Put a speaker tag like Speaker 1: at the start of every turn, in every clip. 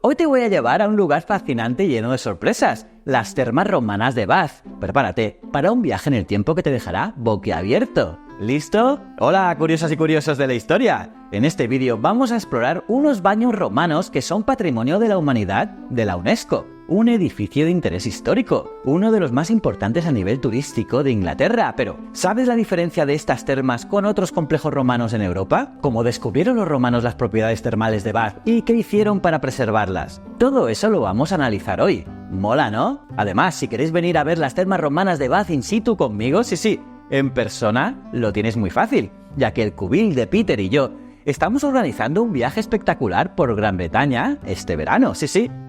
Speaker 1: Hoy te voy a llevar a un lugar fascinante y lleno de sorpresas, las termas romanas de Bath. Prepárate para un viaje en el tiempo que te dejará boquiabierto. ¿Listo? Hola, curiosas y curiosos de la historia. En este vídeo vamos a explorar unos baños romanos que son patrimonio de la humanidad de la UNESCO. Un edificio de interés histórico, uno de los más importantes a nivel turístico de Inglaterra. Pero, ¿sabes la diferencia de estas termas con otros complejos romanos en Europa? ¿Cómo descubrieron los romanos las propiedades termales de Bath y qué hicieron para preservarlas? Todo eso lo vamos a analizar hoy. Mola, ¿no? Además, si queréis venir a ver las termas romanas de Bath in situ conmigo, sí, en persona, lo tienes muy fácil, ya que el cubil de Peter y yo estamos organizando un viaje espectacular por Gran Bretaña este verano,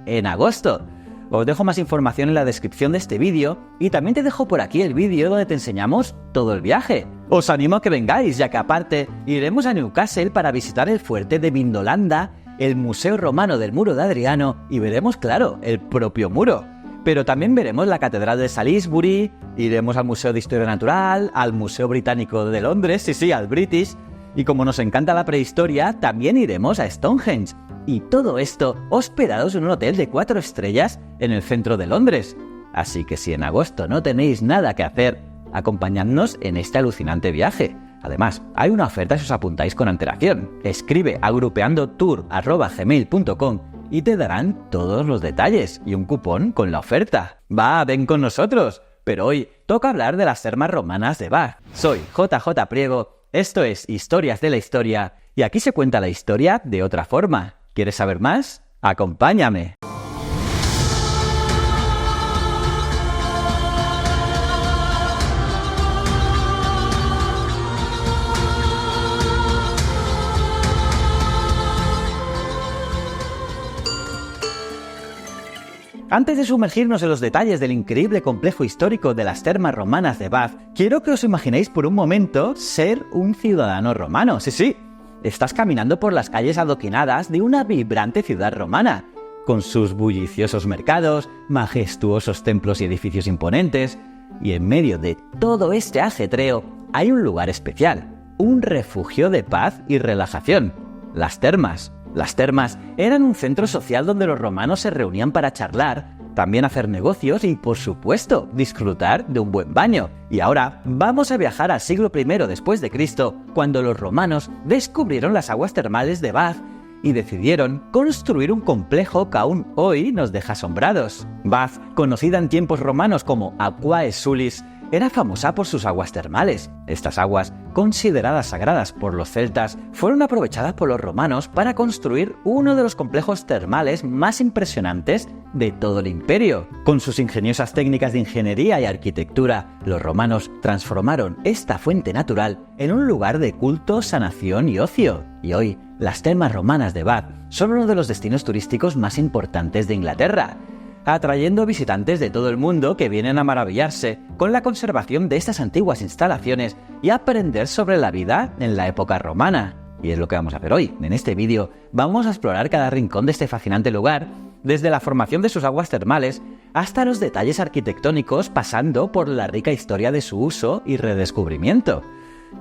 Speaker 1: en agosto. Os dejo más información en la descripción de este vídeo y también te dejo por aquí el vídeo donde te enseñamos todo el viaje. Os animo a que vengáis, ya que aparte iremos a Newcastle para visitar el fuerte de Vindolanda, el Museo Romano del Muro de Adriano y veremos, claro, el propio muro. Pero también veremos la Catedral de Salisbury, iremos al Museo de Historia Natural, al Museo Británico de Londres, al British, y como nos encanta la prehistoria, también iremos a Stonehenge. Y todo esto hospedados en un hotel de 4 estrellas en el centro de Londres. Así que si en agosto no tenéis nada que hacer, acompañadnos en este alucinante viaje. Además, hay una oferta si os apuntáis con antelación. Escribe a grupeandotour@gmail.com y te darán todos los detalles y un cupón con la oferta. Ven con nosotros. Pero hoy toca hablar de las termas romanas de Bath. Soy JJ Priego, esto es Historias de la Historia y aquí se cuenta la historia de otra forma. ¿Quieres saber más? ¡Acompáñame! Antes de sumergirnos en los detalles del increíble complejo histórico de las termas romanas de Bath, quiero que os imaginéis por un momento ser un ciudadano romano. Estás caminando por las calles adoquinadas de una vibrante ciudad romana, con sus bulliciosos mercados, majestuosos templos y edificios imponentes, y en medio de todo este ajetreo hay un lugar especial, un refugio de paz y relajación, las termas. Las termas eran un centro social donde los romanos se reunían para charlar, también hacer negocios y, por supuesto, disfrutar de un buen baño. Y ahora vamos a viajar al siglo I después de Cristo, cuando los romanos descubrieron las aguas termales de Bath y decidieron construir un complejo que aún hoy nos deja asombrados. Bath, conocida en tiempos romanos como Aquae Sulis, era famosa por sus aguas termales. Estas aguas, consideradas sagradas por los celtas, fueron aprovechadas por los romanos para construir uno de los complejos termales más impresionantes de todo el imperio. Con sus ingeniosas técnicas de ingeniería y arquitectura, los romanos transformaron esta fuente natural en un lugar de culto, sanación y ocio. Y hoy, las termas romanas de Bath son uno de los destinos turísticos más importantes de Inglaterra, atrayendo visitantes de todo el mundo que vienen a maravillarse con la conservación de estas antiguas instalaciones y aprender sobre la vida en la época romana. Y es lo que vamos a hacer hoy. En este vídeo vamos a explorar cada rincón de este fascinante lugar, desde la formación de sus aguas termales hasta los detalles arquitectónicos, pasando por la rica historia de su uso y redescubrimiento.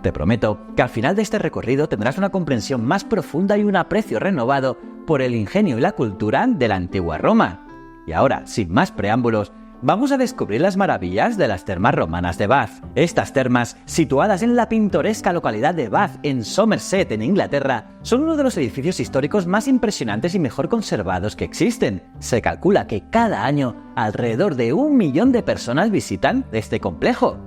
Speaker 1: Te prometo que al final de este recorrido tendrás una comprensión más profunda y un aprecio renovado por el ingenio y la cultura de la antigua Roma. Y ahora, sin más preámbulos, vamos a descubrir las maravillas de las termas romanas de Bath. Estas termas, situadas en la pintoresca localidad de Bath, en Somerset, en Inglaterra, son uno de los edificios históricos más impresionantes y mejor conservados que existen. Se calcula que cada año alrededor de 1 millón de personas visitan este complejo.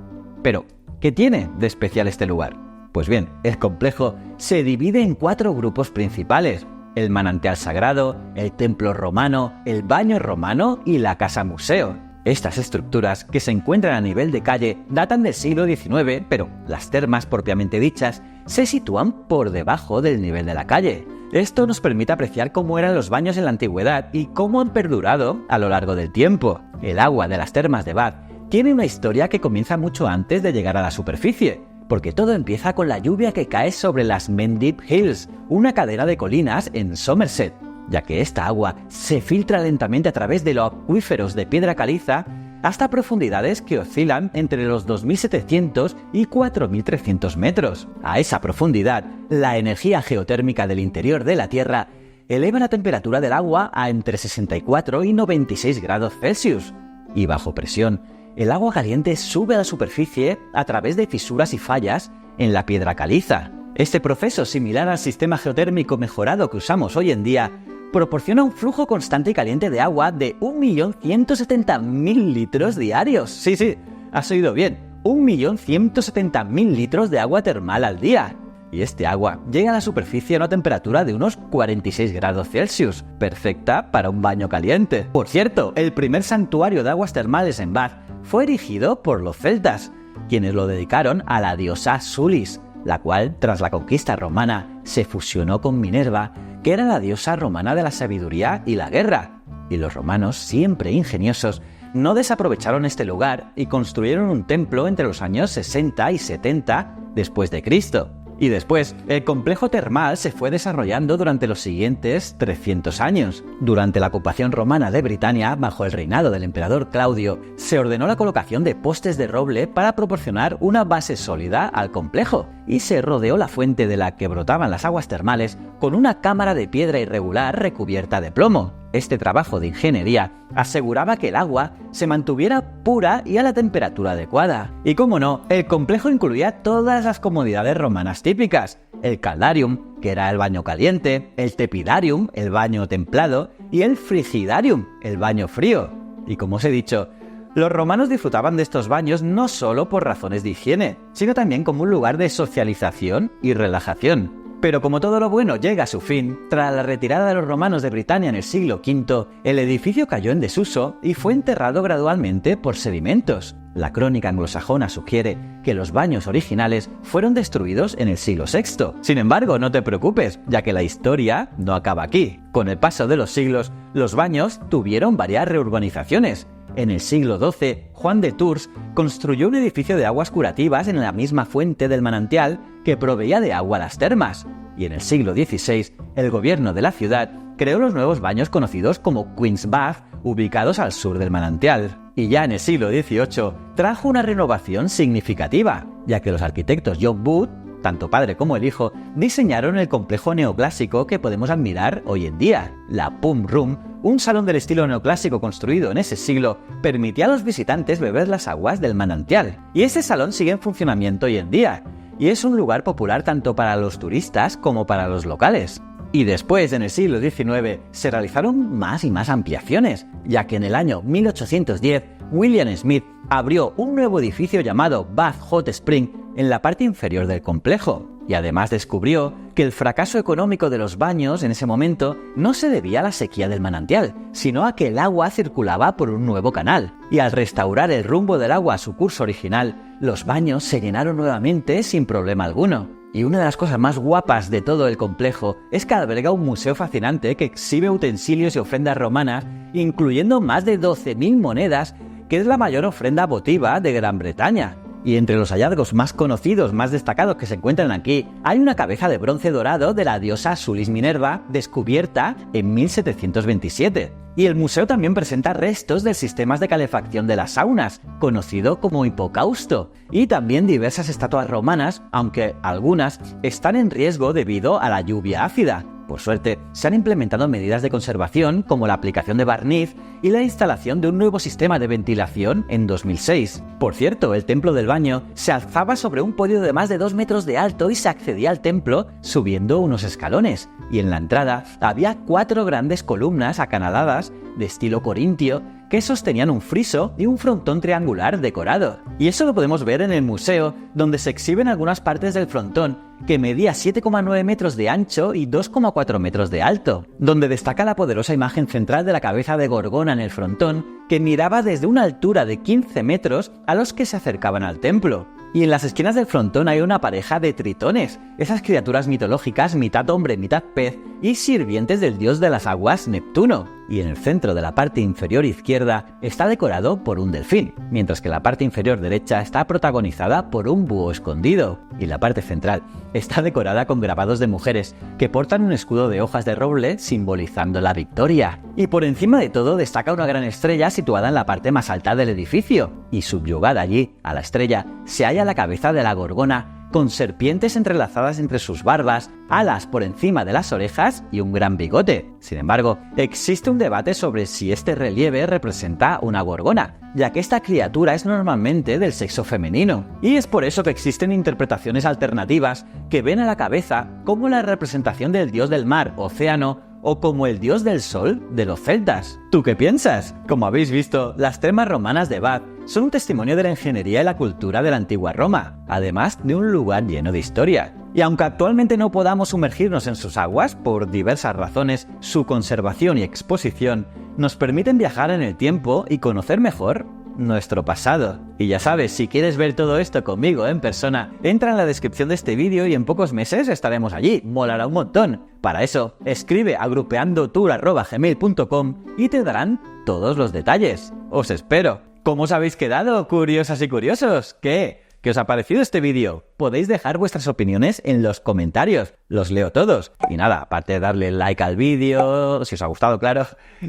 Speaker 1: Pero, ¿qué tiene de especial este lugar? Pues bien, el complejo se divide en 4 grupos principales: el manantial sagrado, el templo romano, el baño romano y la casa museo. Estas estructuras, que se encuentran a nivel de calle, datan del siglo XIX, pero las termas propiamente dichas se sitúan por debajo del nivel de la calle. Esto nos permite apreciar cómo eran los baños en la antigüedad y cómo han perdurado a lo largo del tiempo. El agua de las termas de Bath tiene una historia que comienza mucho antes de llegar a la superficie, porque todo empieza con la lluvia que cae sobre las Mendip Hills, una cadena de colinas en Somerset, ya que esta agua se filtra lentamente a través de los acuíferos de piedra caliza hasta profundidades que oscilan entre los 2.700 y 4.300 metros. A esa profundidad, la energía geotérmica del interior de la Tierra eleva la temperatura del agua a entre 64 y 96 grados Celsius. Y bajo presión, el agua caliente sube a la superficie a través de fisuras y fallas en la piedra caliza. Este proceso, similar al sistema geotérmico mejorado que usamos hoy en día, proporciona un flujo constante y caliente de agua de 1.170.000 litros diarios. Sí, has oído bien, 1.170.000 litros de agua termal al día. Y este agua llega a la superficie a una temperatura de unos 46 grados Celsius, perfecta para un baño caliente. Por cierto, el primer santuario de aguas termales en Bath fue erigido por los celtas, quienes lo dedicaron a la diosa Sulis, la cual, tras la conquista romana, se fusionó con Minerva, que era la diosa romana de la sabiduría y la guerra. Y los romanos, siempre ingeniosos, no desaprovecharon este lugar y construyeron un templo entre los años 60 y 70 después de Cristo. Y después, el complejo termal se fue desarrollando durante los siguientes 300 años. Durante la ocupación romana de Britania, bajo el reinado del emperador Claudio, se ordenó la colocación de postes de roble para proporcionar una base sólida al complejo, y se rodeó la fuente de la que brotaban las aguas termales con una cámara de piedra irregular recubierta de plomo. Este trabajo de ingeniería aseguraba que el agua se mantuviera pura y a la temperatura adecuada. Y cómo no, el complejo incluía todas las comodidades romanas típicas: el caldarium, que era el baño caliente, el tepidarium, el baño templado, y el frigidarium, el baño frío. Y como os he dicho, los romanos disfrutaban de estos baños no solo por razones de higiene, sino también como un lugar de socialización y relajación. Pero como todo lo bueno llega a su fin, tras la retirada de los romanos de Britania en el siglo V, el edificio cayó en desuso y fue enterrado gradualmente por sedimentos. La crónica anglosajona sugiere que los baños originales fueron destruidos en el siglo VI. Sin embargo, no te preocupes, ya que la historia no acaba aquí. Con el paso de los siglos, los baños tuvieron varias reurbanizaciones. En el siglo XII, Juan de Tours construyó un edificio de aguas curativas en la misma fuente del manantial que proveía de agua a las termas. Y en el siglo XVI, el gobierno de la ciudad creó los nuevos baños conocidos como Queen's Bath, ubicados al sur del manantial. Y ya en el siglo XVIII trajo una renovación significativa, ya que los arquitectos John Wood, tanto padre como el hijo, diseñaron el complejo neoclásico que podemos admirar hoy en día. La Pump Room, un salón del estilo neoclásico construido en ese siglo, permitía a los visitantes beber las aguas del manantial. Y ese salón sigue en funcionamiento hoy en día, y es un lugar popular tanto para los turistas como para los locales. Y después, en el siglo XIX, se realizaron más y más ampliaciones, ya que en el año 1810, William Smith abrió un nuevo edificio llamado Bath Hot Spring en la parte inferior del complejo, y además descubrió que el fracaso económico de los baños en ese momento no se debía a la sequía del manantial, sino a que el agua circulaba por un nuevo canal, y al restaurar el rumbo del agua a su curso original, los baños se llenaron nuevamente sin problema alguno. Y una de las cosas más guapas de todo el complejo es que alberga un museo fascinante que exhibe utensilios y ofrendas romanas, incluyendo más de 12.000 monedas, que es la mayor ofrenda votiva de Gran Bretaña. Y entre los hallazgos más conocidos, más destacados que se encuentran aquí, hay una cabeza de bronce dorado de la diosa Sulis Minerva, descubierta en 1727. Y el museo también presenta restos de sistemas de calefacción de las saunas, conocido como hipocausto, y también diversas estatuas romanas, aunque algunas están en riesgo debido a la lluvia ácida. Por suerte, se han implementado medidas de conservación como la aplicación de barniz y la instalación de un nuevo sistema de ventilación en 2006. Por cierto, el templo del baño se alzaba sobre un podio de más de 2 metros de alto y se accedía al templo subiendo unos escalones. Y en la entrada había 4 grandes columnas acanaladas de estilo corintio que sostenían un friso y un frontón triangular decorado. Y eso lo podemos ver en el museo, donde se exhiben algunas partes del frontón, que medía 7,9 metros de ancho y 2,4 metros de alto, donde destaca la poderosa imagen central de la cabeza de Gorgona en el frontón, que miraba desde una altura de 15 metros a los que se acercaban al templo. Y en las esquinas del frontón hay una pareja de tritones, esas criaturas mitológicas mitad hombre, mitad pez, y sirvientes del dios de las aguas, Neptuno. Y en el centro de la parte inferior izquierda está decorado por un delfín, mientras que la parte inferior derecha está protagonizada por un búho escondido, y la parte central está decorada con grabados de mujeres que portan un escudo de hojas de roble simbolizando la victoria. Y por encima de todo destaca una gran estrella situada en la parte más alta del edificio, y subyugada allí a la estrella se halla la cabeza de la Gorgona, con serpientes entrelazadas entre sus barbas, alas por encima de las orejas y un gran bigote. Sin embargo, existe un debate sobre si este relieve representa una gorgona, ya que esta criatura es normalmente del sexo femenino. Y es por eso que existen interpretaciones alternativas que ven a la cabeza como la representación del dios del mar, océano, o como el dios del sol de los celtas. ¿Tú qué piensas? Como habéis visto, las termas romanas de Bath son un testimonio de la ingeniería y la cultura de la antigua Roma, además de un lugar lleno de historia. Y aunque actualmente no podamos sumergirnos en sus aguas por diversas razones, su conservación y exposición nos permiten viajar en el tiempo y conocer mejor nuestro pasado. Y ya sabes, si quieres ver todo esto conmigo en persona, entra en la descripción de este vídeo y en pocos meses estaremos allí, molará un montón. Para eso, escribe a grupeandotour@gmail.com y te darán todos los detalles. Os espero. ¿Cómo os habéis quedado, curiosas y curiosos? ¿Qué os ha parecido este vídeo? Podéis dejar vuestras opiniones en los comentarios, los leo todos. Y nada, aparte de darle like al vídeo, si os ha gustado, claro,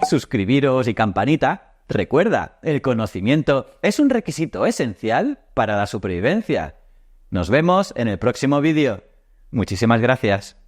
Speaker 1: suscribiros y campanita. Recuerda, el conocimiento es un requisito esencial para la supervivencia. Nos vemos en el próximo vídeo. Muchísimas gracias.